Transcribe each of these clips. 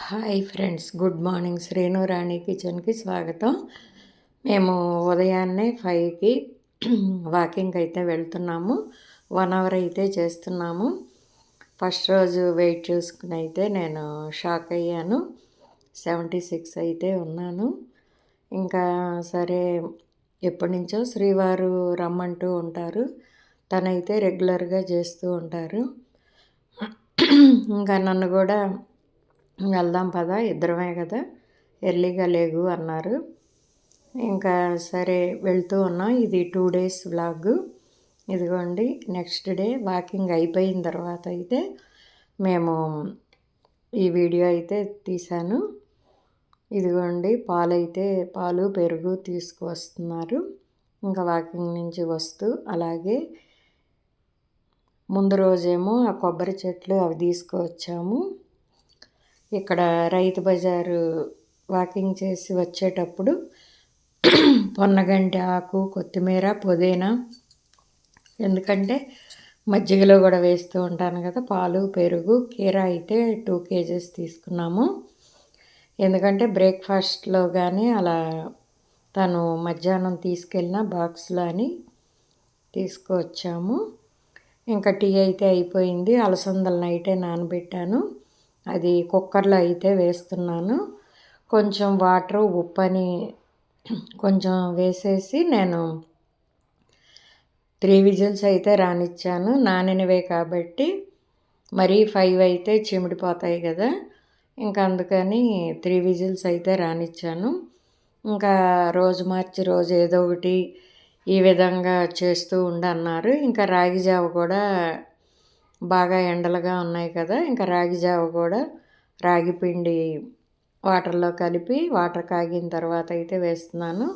Hi friends, good morning. Srinu Rani కిచెన్కి స్వాగతం. మేము ఉదయాన్నే 5కి వాకింగ్కి అయితే వెళ్తున్నాము. 1 అవర్ అయితే చేస్తున్నాము. ఫస్ట్ రోజు వెయిట్ చూసుకుని అయితే నేను షాక్ అయ్యాను. 76 అయితే ఉన్నాను. ఇంకా సరే, ఎప్పటి నుంచో శ్రీవారు రమ్మంటూ ఉంటారు. తనైతే రెగ్యులర్గా చేస్తూ ఉంటారు. ఇంకా నన్ను కూడా వెళ్దాం పదా, ఇద్దరమే కదా, ఎర్లీగా లేగు అన్నారు. ఇంకా సరే వెళ్తూ ఉన్నాం. ఇది 2 డేస్ వ్లాగ్. ఇదిగోండి, నెక్స్ట్ డే వాకింగ్ అయిపోయిన తర్వాత అయితే మేము ఈ వీడియో అయితే తీశాను. ఇదిగోండి, పాలు పెరుగు తీసుకువస్తున్నారు. ఇంకా వాకింగ్ నుంచి వస్తూ అలాగే ముందు రోజేమో ఆ కొబ్బరి చెట్లు అవి తీసుకువచ్చాము. ఇక్కడ రైతు బజారు వాకింగ్ చేసి వచ్చేటప్పుడు పొన్నగంటి ఆకు, కొత్తిమీర, పుదీనా, ఎందుకంటే మజ్జిగలో కూడా వేస్తూ ఉంటాను కదా, పాలు పెరుగు, కీర అయితే 2 kgs తీసుకున్నాము. ఎందుకంటే బ్రేక్ఫాస్ట్లో కానీ అలా తను మధ్యాహ్నం తీసుకెళ్ళిన బాక్స్లో అని తీసుకువచ్చాము. ఇంకా టీ అయితే అయిపోయింది. అలసందలు నైటే నానబెట్టాను. అది కుక్కర్లో అయితే వేస్తున్నాను. కొంచెం వాటర్, ఉప్పని కొంచెం వేసేసి నేను 3 విజిల్స్ అయితే రానిచ్చాను. నానినవే కాబట్టి మరీ 5 అయితే చిమిడిపోతాయి కదా, ఇంకా అందుకని 3 విజిల్స్ అయితే రానిచ్చాను. ఇంకా రోజు మార్చి రోజు ఏదో ఒకటి ఈ విధంగా చేస్తూ ఉండన్నారు. ఇంకా రాగి జావ కూడా బాగా ఎండలుగా ఉన్నాయి కదా, ఇంకా రాగి జావ కూడా రాగి పిండి వాటర్లో కలిపి వాటర్ కాగిన తర్వాత అయితే వేస్తున్నాను.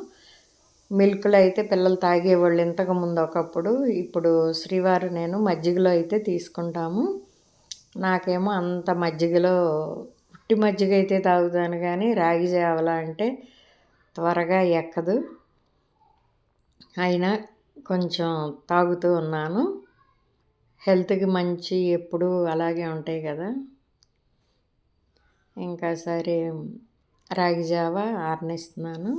మిల్క్లో అయితే పిల్లలు తాగేవాళ్ళు ఇంతకుముందు ఒకప్పుడు. ఇప్పుడు శ్రీవారు నేను మజ్జిగలో అయితే తీసుకుంటాము. నాకేమో అంత మజ్జిగలో ఉట్టి మజ్జిగ అయితే తాగుతాను, కానీ రాగి జావలా అంటే త్వరగా ఎక్కదు. అయినా కొంచెం తాగుతూ ఉన్నాను. హెల్త్కి మంచి, ఎప్పుడు అలాగే ఉంటాయి కదా. ఇంకా సరే రాగి జావ ఆరనిస్తున్నాను.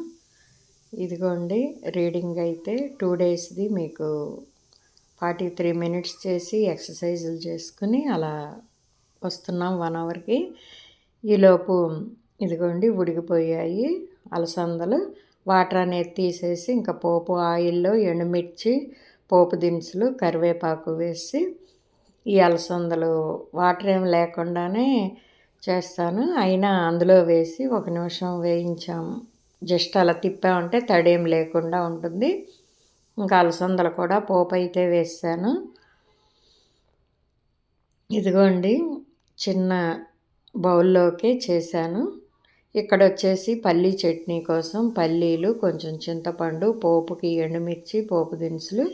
ఇదిగోండి, రీడింగ్ అయితే 2 డేస్ది మీకు 43 minutes చేసి ఎక్సర్సైజులు చేసుకుని అలా వస్తున్నాం 1 అవర్కి. ఈలోపు ఇదిగోండి ఉడికిపోయాయి అలసందలు. వాటర్ అనేది తీసేసి ఇంకా పోపు ఆయిల్లో ఎండుమిర్చి, పోపు దినుసులు, కరివేపాకు వేసి ఈ అలసందలు వాటర్ ఏం లేకుండానే చేస్తాను. అయినా అందులో వేసి 1 నిమిషం వేయించాము. జస్ట్ అలా తిప్పామంటే తడేం లేకుండా ఉంటుంది. ఇంకా అలసందలు కూడా పోపు అయితే వేసాను. ఇదిగోండి, చిన్న బౌల్లోకి చేశాను. ఇక్కడ వచ్చేసి పల్లీ చట్నీ కోసం పల్లీలు, కొంచెం చింతపండు, పోపుకి ఎండుమిర్చి, పోపు దినుసులు,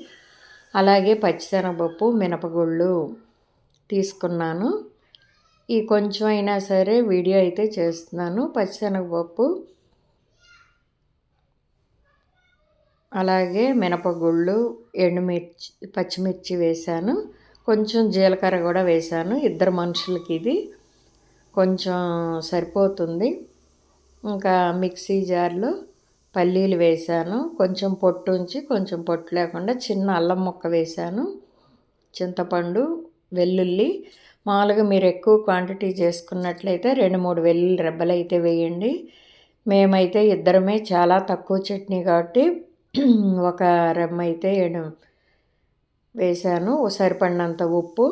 అలాగే పచ్చిశనగపప్పు, మినపగుళ్ళు తీసుకున్నాను. ఈ కొంచెం అయినా సరే వీడియో అయితే చేస్తున్నాను. పచ్చిశనగపప్పు, అలాగే మినపగుళ్ళు, ఎండుమిర్చి, పచ్చిమిర్చి వేశాను. కొంచెం జీలకర్ర కూడా వేశాను. 2 మనుషులకి ఇది కొంచెం సరిపోతుంది. ఇంకా మిక్సీ జార్లో పల్లీలు వేశాను. కొంచెం పొట్టు ఉంచి కొంచెం పొట్టు లేకుండా చిన్న అల్లం ముక్క వేశాను. చింతపండు, వెల్లుల్లి. మామూలుగా మీరు ఎక్కువ క్వాంటిటీ చేసుకున్నట్లయితే 2-3 వెల్లుల్లి రెబ్బలు అయితే వేయండి. మేమైతే ఇద్దరమే, చాలా తక్కువ చట్నీ కాబట్టి 1 రెమ్మ అయితే వేశాను. సరిపడినంత ఉప్పు,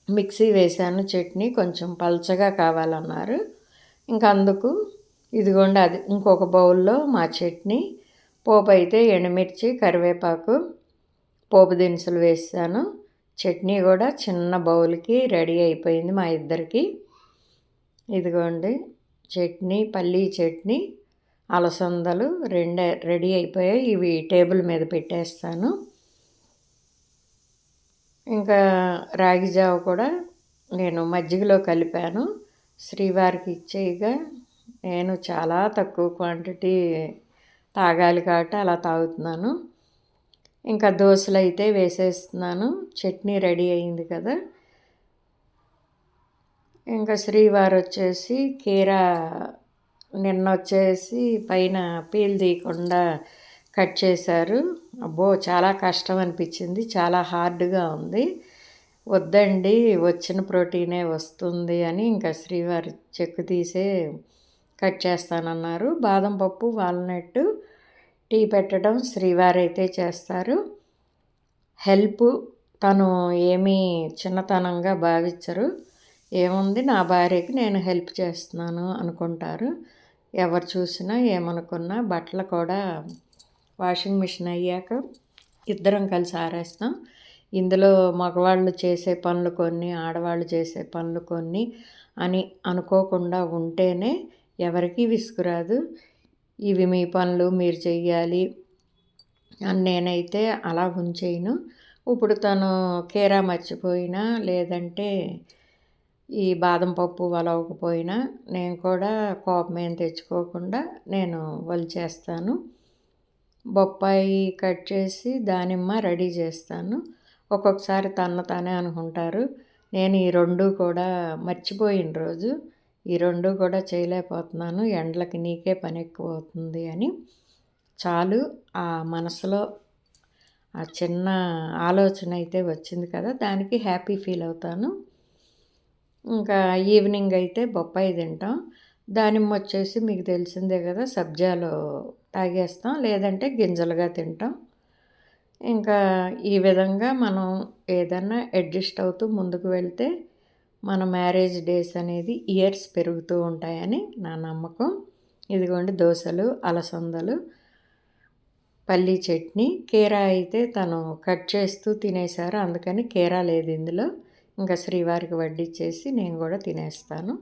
మిక్సీ వేశాను. చట్నీ కొంచెం పల్చగా కావాలన్నారు. ఇంకా అందుకు ఇదిగోండి, అది ఇంకొక బౌల్లో మా చట్నీ. పోపు అయితే ఎండుమిర్చి, కరివేపాకు, పోపు దినుసులు వేసాను. చట్నీ కూడా చిన్న బౌల్కి రెడీ అయిపోయింది మా ఇద్దరికి. ఇదిగోండి చట్నీ, పల్లీ చట్నీ, అలసందలు 2 రెడీ అయిపోయాయి. ఇవి టేబుల్ మీద పెట్టేస్తాను. ఇంకా రాగి జావ కూడా నేను మజ్జిగలో కలిపాను. శ్రీవారికి ఇచ్చేయగా నేను చాలా తక్కువ క్వాంటిటీ తాగాలి కాబట్టి అలా తాగుతున్నాను. ఇంకా దోశలు అయితే వేసేస్తున్నాను. చట్నీ రెడీ అయింది కదా, ఇంకా శ్రీవారు వచ్చేసి కీరా నిన్నొచ్చేసి పైన పీల్ తీయకుండా కట్ చేశారు. అబ్బో! చాలా కష్టం అనిపించింది. చాలా హార్డ్‌గా ఉంది. వద్దండి, వచ్చిన ప్రోటీనే వస్తుంది అని ఇంకా శ్రీవారు చెక్కు తీసే కట్ చేస్తానన్నారు. బాదం పప్పు, వాల్నట్ టీ పెట్టడం శ్రీవారైతే చేస్తారు. హెల్ప్ తను ఏమీ చిన్నతనంగా భావించరు. ఏముంది, నా భార్యకి నేను హెల్ప్ చేస్తున్నాను అనుకుంటారు. ఎవరు చూసినా ఏమనుకున్నా బట్టలు కూడా వాషింగ్ మిషన్ అయ్యాక ఇద్దరం కలిసి ఆరేస్తాం. ఇందులో మగవాళ్ళు చేసే పనులు కొన్ని, ఆడవాళ్ళు చేసే పనులు కొన్ని అని అనుకోకుండా ఉంటేనే ఎవరికీ విసుగురాదు. ఇవి మీ పనులు మీరు చెయ్యాలి అని నేనైతే అలా ఉంచేయను. ఇప్పుడు తను కీరా మర్చిపోయినా లేదంటే ఈ బాదం పప్పు వలవకపోయినా నేను కూడా కోపమేం తెచ్చుకోకుండా నేను వలిచేస్తాను. బొప్పాయి కట్ చేసి దానిమ్మ రెడీ చేస్తాను. ఒక్కొక్కసారి తానే అనుకుంటారు. నేను ఈ 2 కూడా మర్చిపోయిన రోజు ఈ 2 కూడా చేయలేకపోతున్నాను. ఎండలకి నీకే పని ఎక్కువ అవుతుంది అని. చాలు, ఆ మనసులో ఆ చిన్న ఆలోచన అయితే వచ్చింది కదా, దానికి హ్యాపీ ఫీల్ అవుతాను. ఇంకా ఈవినింగ్ అయితే బొప్పాయి తింటాం. దానిమ్మ వచ్చేసి మీకు తెలిసిందే కదా, సబ్జాలో తాగేస్తాం, లేదంటే గింజలుగా తింటాం. ఇంకా ఈ విధంగా మనం ఏదన్నా అడ్జస్ట్ అవుతూ ముందుకు వెళ్తే మన మ్యారేజ్ డేస్ అనేది ఇయర్స్ పెరుగుతూ ఉంటాయని నా నమ్మకం. ఇదిగోండి దోసలు, అలసందలు, పల్లీ చట్నీ. కీరా అయితే తను కట్ చేస్తూ తినేశారు, అందుకని కీరా లేదు ఇందులో. ఇంకా శ్రీవారికి వడ్డిచ్చేసి నేను కూడా తినేస్తాను.